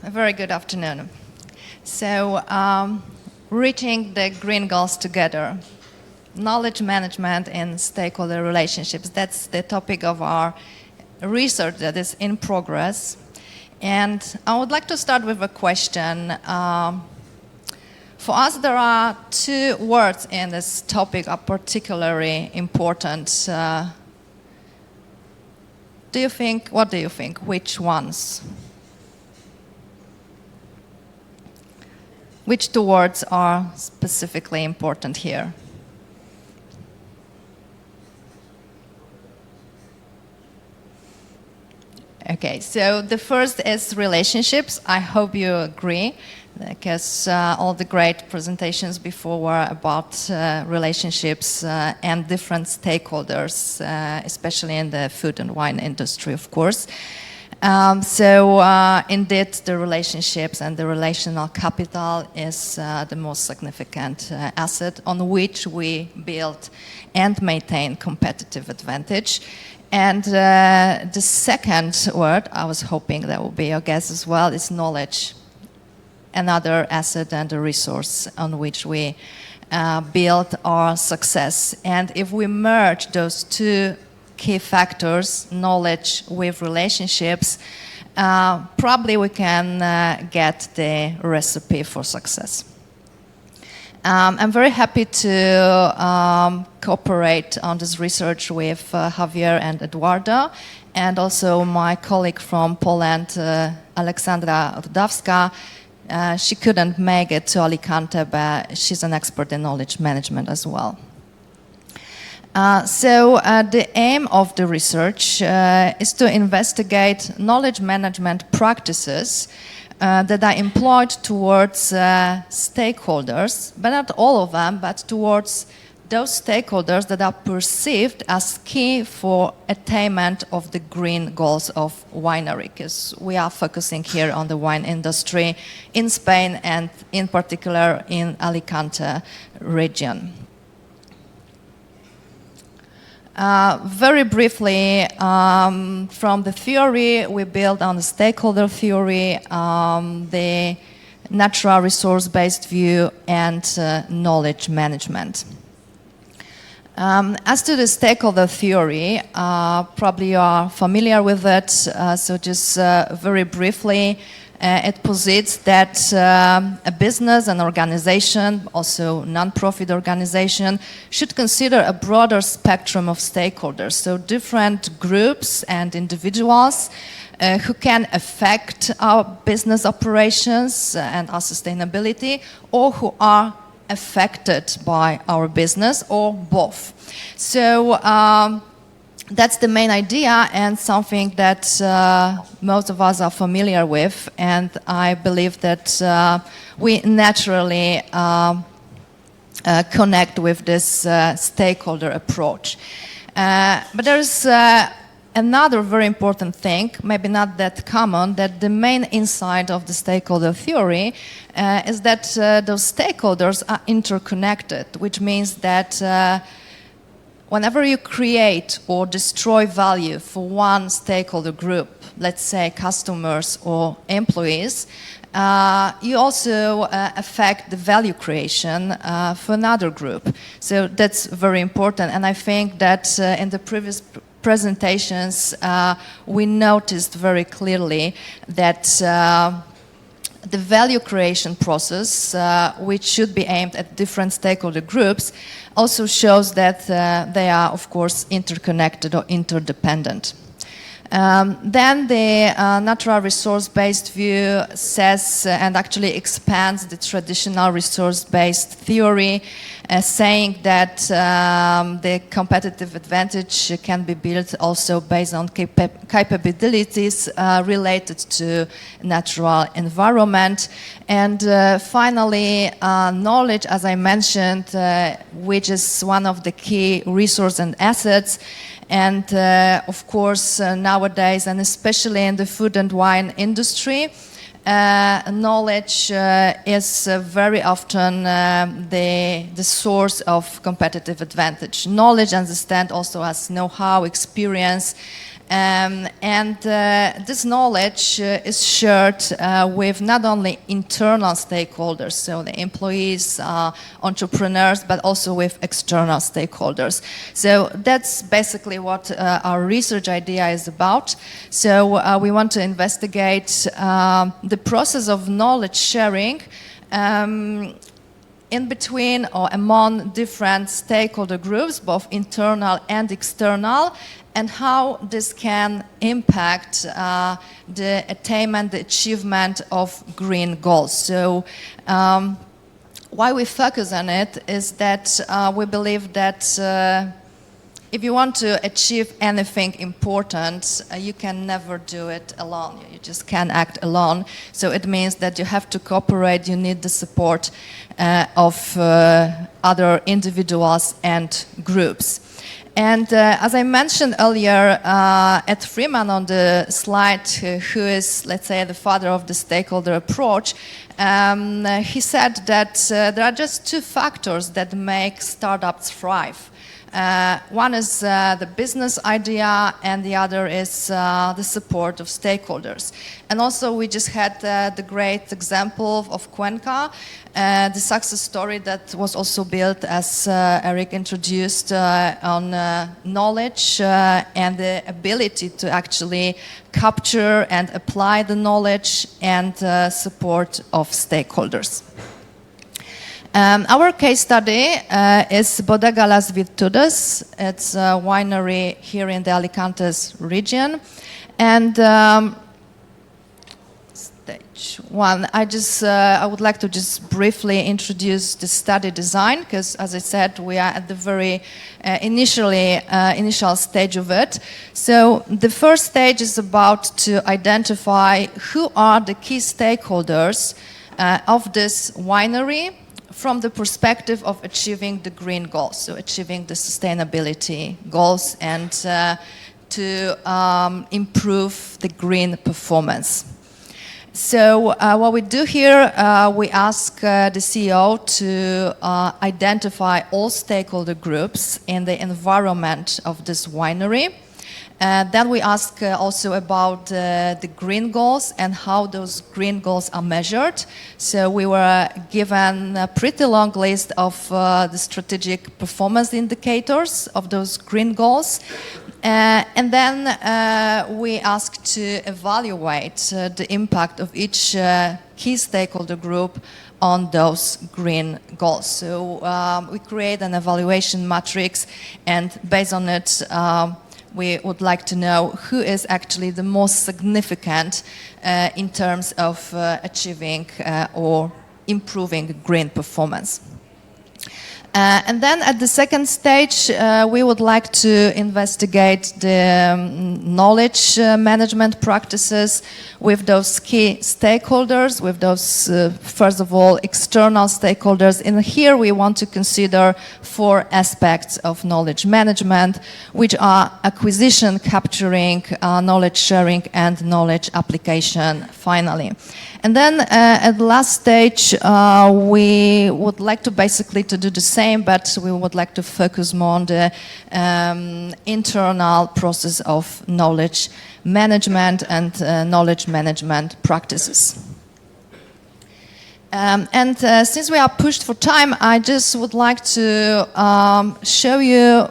A very good afternoon. So, reaching the green goals together, knowledge management and stakeholder relationships, that's the topic of our research that is in progress. And I would like to start with a question. For us, there are two words in this topic are particularly important. What do you think? Which ones? Which two words are specifically important here? Okay, so the first is relationships. I hope you agree, because all the great presentations before were about relationships and different stakeholders, especially in the food and wine industry, of course. Indeed, the relationships and the relational capital is the most significant asset on which we build and maintain competitive advantage. And the second word, I was hoping that would be your guess as well, is knowledge. Another asset and a resource on which we build our success. And if we merge those two key factors, knowledge with relationships, probably we can get the recipe for success. I'm very happy to cooperate on this research with Javier and Eduardo, and also my colleague from Poland, Aleksandra Rudawska. She couldn't make it to Alicante, but she's an expert in knowledge management as well. The aim of the research is to investigate knowledge management practices that are employed towards stakeholders, but not all of them, but towards those stakeholders that are perceived as key for attainment of the green goals of winery, because we are focusing here on the wine industry in Spain and in particular in Alicante region. Very briefly, from the theory, we build on the stakeholder theory, the natural resource-based view, and knowledge management. As to the stakeholder theory, probably you are familiar with it, so just very briefly, it posits that a business, an organization, also non-profit organization, should consider a broader spectrum of stakeholders, so different groups and individuals who can affect our business operations and our sustainability, or who are affected by our business, or both. So that's the main idea and something that most of us are familiar with, and I believe that we naturally connect with this stakeholder approach. But there's another very important thing, maybe not that common, that the main insight of the stakeholder theory is that those stakeholders are interconnected, which means that whenever you create or destroy value for one stakeholder group, let's say customers or employees, you also affect the value creation for another group. So that's very important, and I think that in the previous presentations we noticed very clearly that the value creation process, which should be aimed at different stakeholder groups, also shows that they are, of course, interconnected or interdependent. Then the natural resource-based view says and actually expands the traditional resource-based theory, saying that the competitive advantage can be built also based on capabilities related to natural environment. And finally, knowledge, as I mentioned, which is one of the key resources and assets. And of course, nowadays, and especially in the food and wine industry, knowledge is very often the source of competitive advantage. Knowledge, understand, also as know-how, experience, This knowledge is shared with not only internal stakeholders, so the employees, entrepreneurs, but also with external stakeholders. So that's basically what our research idea is about. So we want to investigate the process of knowledge sharing in between or among different stakeholder groups, both internal and external, and how this can impact the attainment, the achievement of green goals. So why we focus on it is that we believe that if you want to achieve anything important, you can never do it alone. You just can't act alone. So it means that you have to cooperate, you need the support of other individuals and groups. And as I mentioned earlier, Ed Freeman on the slide, who is, let's say, the father of the stakeholder approach, he said that there are just two factors that make startups thrive. One is the business idea, and the other is the support of stakeholders. And also we just had the great example of Cuenca, the success story that was also built, as Eric introduced, on knowledge and the ability to actually capture and apply the knowledge and support of stakeholders. Our case study is Bodega Las Virtudes. It's a winery here in the Alicantes region. And stage one, I would like to just briefly introduce the study design, because as I said, we are at the very initial stage of it. So the first stage is about to identify who are the key stakeholders of this winery, from the perspective of achieving the green goals, so achieving the sustainability goals and to improve the green performance. So what we do here, we ask the CEO to identify all stakeholder groups in the environment of this winery. Then we ask also about the green goals and how those green goals are measured. So we were given a pretty long list of the strategic performance indicators of those green goals. And then we ask to evaluate the impact of each key stakeholder group on those green goals. So we create an evaluation matrix, and based on it, we would like to know who is actually the most significant in terms of achieving or improving green performance. And then at the second stage, we would like to investigate the knowledge management practices with those key stakeholders, with those, first of all, external stakeholders. And here we want to consider 4 aspects of knowledge management, which are acquisition, capturing, knowledge sharing, and knowledge application, finally. And then at the last stage, we would like to basically to do the same, but we would like to focus more on the internal process of knowledge management and knowledge management practices. Since we are pushed for time, I just would like to show you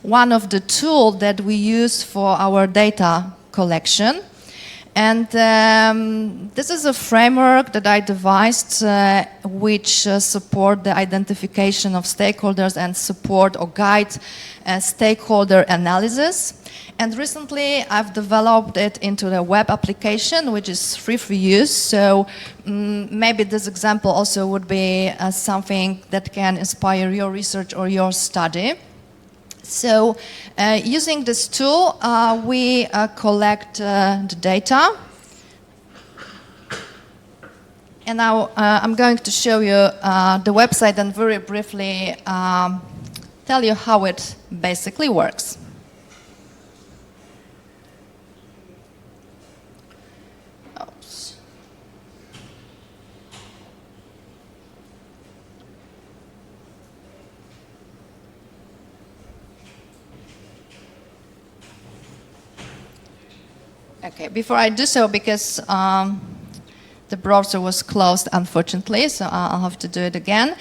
one of the tools that we use for our data collection. And this is a framework that I devised which support the identification of stakeholders and support or guide stakeholder analysis. And recently I've developed it into a web application which is free for use. So maybe this example also would be something that can inspire your research or your study. So using this tool, we collect the data. And now I'm going to show you the website and very briefly tell you how it basically works. Oops. Okay, before I do so, because the browser was closed, unfortunately, so I'll have to do it again.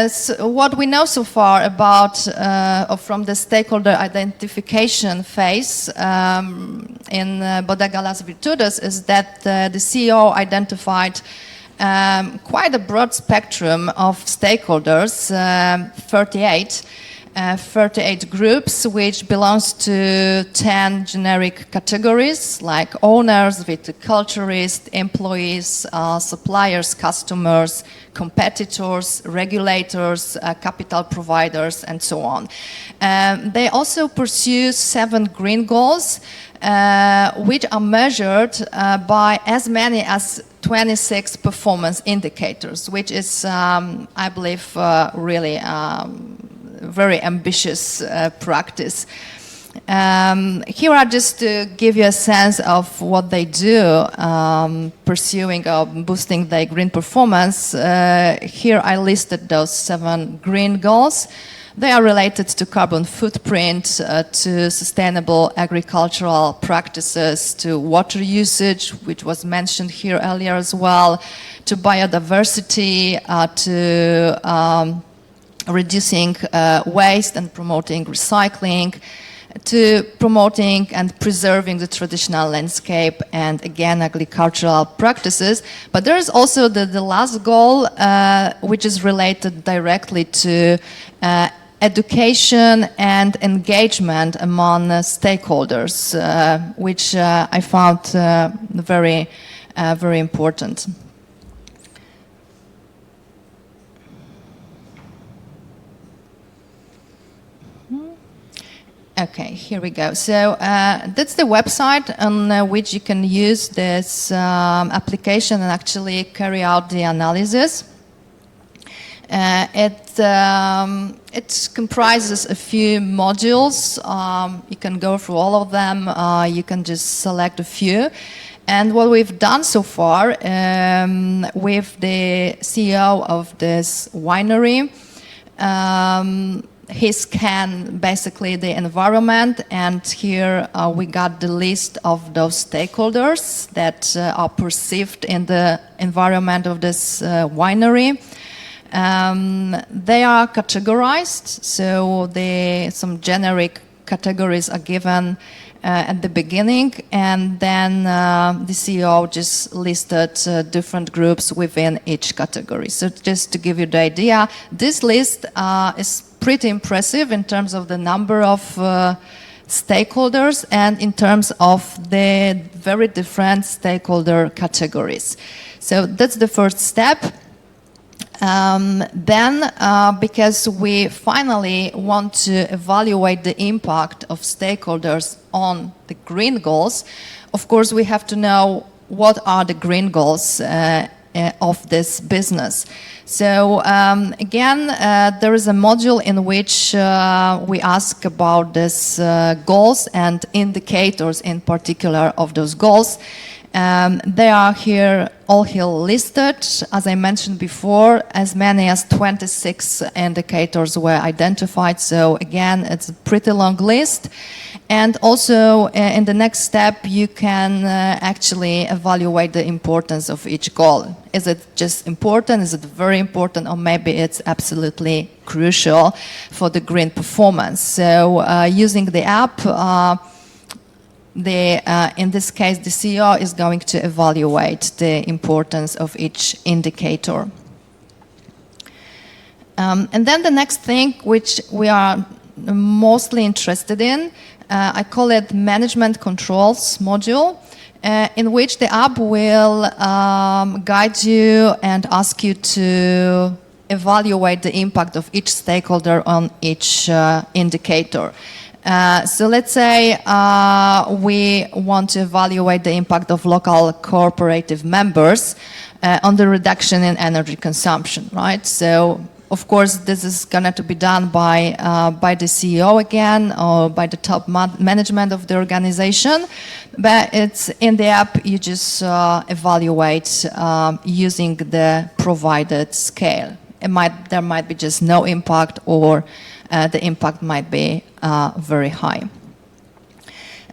So what we know so far about, from the stakeholder identification phase in Bodega Las Virtudes is that the CEO identified quite a broad spectrum of stakeholders, 38 groups, which belongs to 10 generic categories like owners, viticulturists, employees, suppliers, customers, competitors, regulators, capital providers, and so on. They also pursue 7 green goals, which are measured by as many as 26 performance indicators, which is, I believe, really very ambitious practice. Here are just to give you a sense of what they do, pursuing or boosting their green performance. Here I listed those 7 green goals. They are related to carbon footprint, to sustainable agricultural practices, to water usage, which was mentioned here earlier as well, to biodiversity, to reducing waste and promoting recycling, to promoting and preserving the traditional landscape and, again, agricultural practices. But there is also the last goal, which is related directly to education and engagement among stakeholders, which I found very, very important. Okay, here we go. So that's the website on which you can use this application and actually carry out the analysis. It comprises a few modules. You can go through all of them. You can just select a few. And what we've done so far with the CEO of this winery, he scanned basically the environment, and here we got the list of those stakeholders that are perceived in the environment of this winery. They are categorized, so some generic categories are given at the beginning, and then the CEO just listed different groups within each category. So just to give you the idea, this list is pretty impressive in terms of the number of stakeholders and in terms of the very different stakeholder categories. So that's the first step. Then, because we finally want to evaluate the impact of stakeholders on the green goals, of course we have to know what are the green goals of this business. So again, there is a module in which we ask about these goals and indicators in particular of those goals. They are here all here listed. As I mentioned before, as many as 26 indicators were identified. So again, it's a pretty long list. And also in the next step, you can actually evaluate the importance of each goal. Is it just important? Is it very important? Or maybe it's absolutely crucial for the green performance. So using the app, in this case, the CEO is going to evaluate the importance of each indicator. And then the next thing, which we are mostly interested in, I call it management controls module, in which the app will guide you and ask you to evaluate the impact of each stakeholder on each indicator. So let's say we want to evaluate the impact of local cooperative members on the reduction in energy consumption, right? So of course this is going to be done by the CEO again or by the top management of the organization, but it's in the app you just evaluate using the provided scale. There might be just no impact, or the impact might be very high.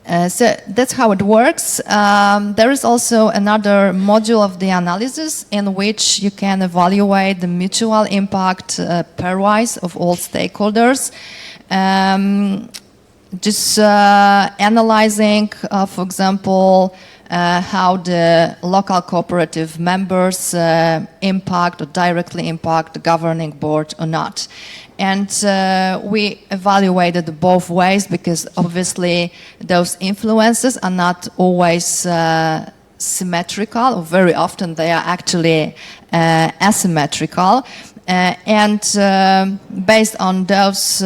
So that's how it works. There is also another module of the analysis in which you can evaluate the mutual impact pairwise of all stakeholders. Just analyzing, for example, how the local cooperative members impact or directly impact the governing board or not. And we evaluated both ways because obviously those influences are not always symmetrical, or very often they are actually asymmetrical. And based on those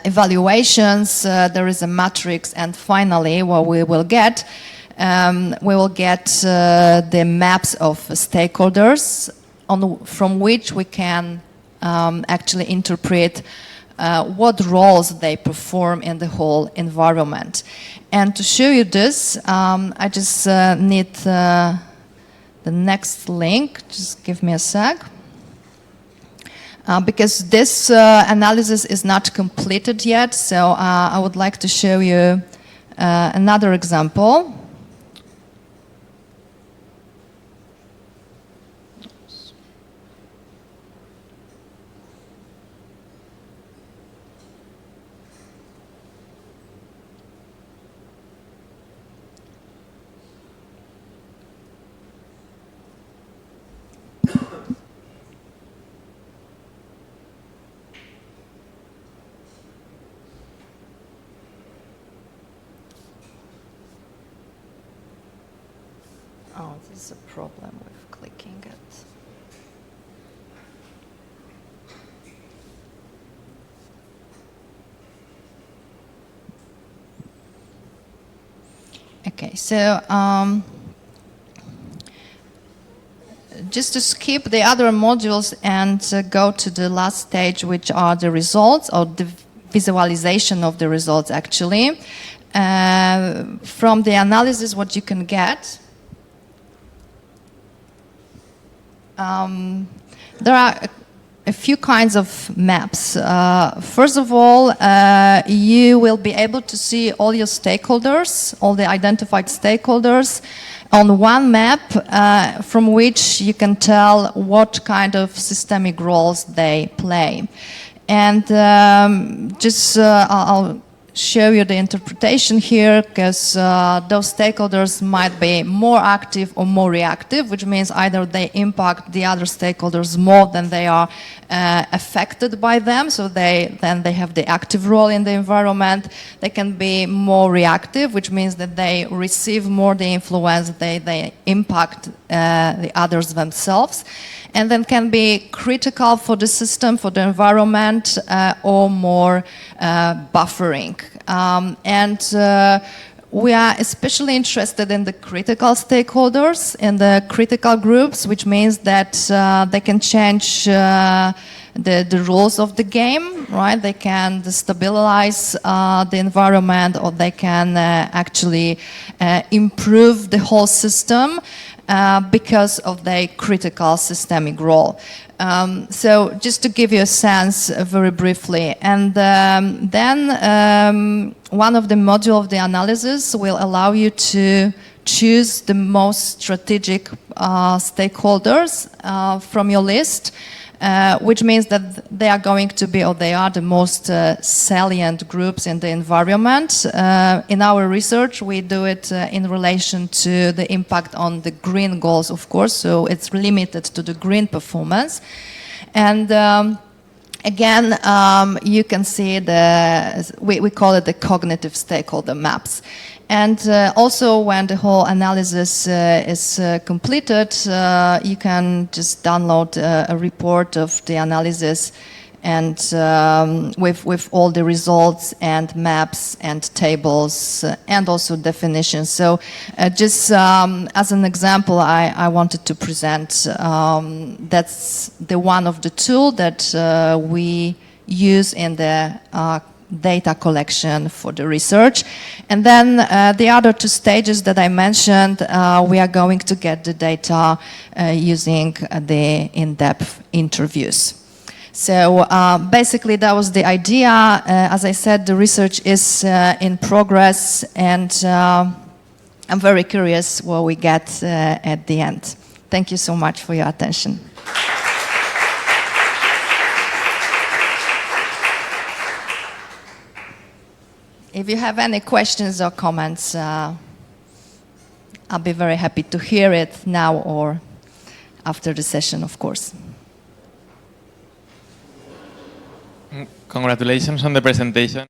evaluations, there is a matrix, and finally what we will get the maps of stakeholders from which we can actually interpret what roles they perform in the whole environment. And to show you this, I just need the next link. Just give me a sec. Because this analysis is not completed yet, so I would like to show you another example. Oh, this is a problem with clicking it. Okay, so just to skip the other modules and go to the last stage, which are the results, or the visualization of the results actually. From the analysis, what you can get, there are a few kinds of maps. First of all, you will be able to see all your stakeholders, all the identified stakeholders on one map from which you can tell what kind of systemic roles they play. And I'll show you the interpretation here, because those stakeholders might be more active or more reactive, which means either they impact the other stakeholders more than they are affected by them, so they have the active role in the environment. They can be more reactive, which means that they receive more the influence, they impact the others themselves, and then can be critical for the system, for the environment, or more buffering. We are especially interested in the critical stakeholders, in the critical groups, which means that they can change the rules of the game, right? They can destabilize the environment, or they can actually improve the whole system because of their critical systemic role. So just to give you a sense very briefly, and then one of the modules of the analysis will allow you to choose the most strategic stakeholders from your list, which means that they are going to be, or they are the most salient groups in the environment. In our research, we do it in relation to the impact on the green goals, of course, so it's limited to the green performance. And again, you can see we call it the cognitive stakeholder maps. And also when the whole analysis is completed, you can just download a report of the analysis, and with all the results and maps and tables and also definitions. So just as an example, I wanted to present, that's the one of the tool that we use in the data collection for the research. And then the other two stages that I mentioned, we are going to get the data using the in-depth interviews. So basically that was the idea. As I said, the research is in progress, and I'm very curious what we get at the end. Thank you so much for your attention. If you have any questions or comments, I'll be very happy to hear it now or after the session, of course. Congratulations on the presentation.